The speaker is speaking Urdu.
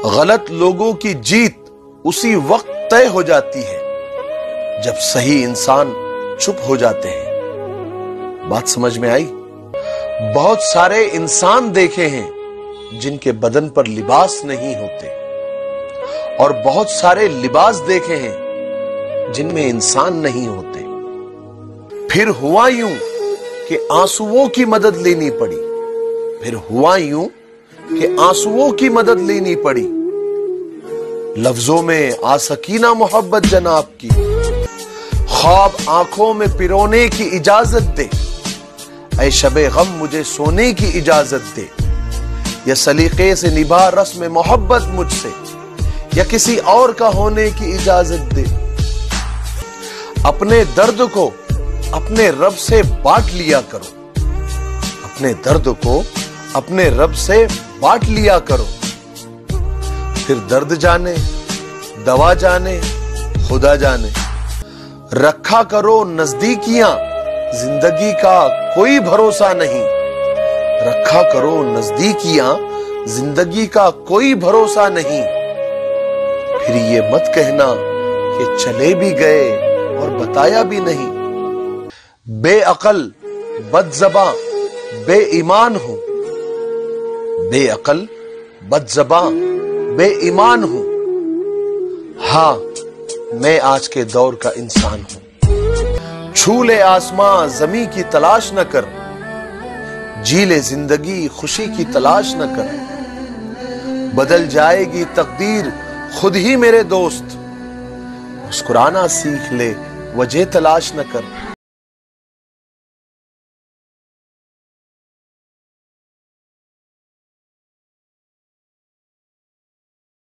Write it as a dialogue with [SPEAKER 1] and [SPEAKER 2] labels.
[SPEAKER 1] غلط لوگوں کی جیت اسی وقت طے ہو جاتی ہے جب صحیح انسان چپ ہو جاتے ہیں۔ بات سمجھ میں آئی؟ بہت سارے انسان دیکھے ہیں جن کے بدن پر لباس نہیں ہوتے، اور بہت سارے لباس دیکھے ہیں جن میں انسان نہیں ہوتے۔ پھر ہوا یوں کہ آنسوؤں کی مدد لینی پڑی، پھر ہوا یوں کہ آنسوؤں کی مدد لینی پڑی۔ لفظوں میں آسکینہ محبت جناب کی، خواب آنکھوں میں پرونے کی اجازت دے، اے شب غم مجھے سونے کی اجازت دے، یا سلیقے سے نبھا رسم محبت مجھ سے، یا کسی اور کا ہونے کی اجازت دے۔ اپنے درد کو اپنے رب سے بانٹ لیا کرو، اپنے درد کو اپنے رب سے بانٹ لیا کرو، پھر درد جانے، دوا جانے، خدا جانے۔ رکھا کرو نزدیکیاں، زندگی کا کوئی بھروسہ نہیں، رکھا کرو نزدیکیاں، زندگی کا کوئی بھروسہ نہیں۔ پھر یہ مت کہنا کہ چلے بھی گئے اور بتایا بھی نہیں۔ بے عقل، بد زباں، بے ایمان ہوں، بے عقل، بد زباں، بے ایمان ہوں۔ ہاں میں آج کے دور کا انسان ہوں۔ چھو لے آسماں زمیں کی تلاش نہ کر، جی لے زندگی خوشی کی تلاش نہ کر۔ بدل جائے گی تقدیر خود ہی میرے دوست، مسکرانا سیکھ لے وجہ تلاش نہ کر۔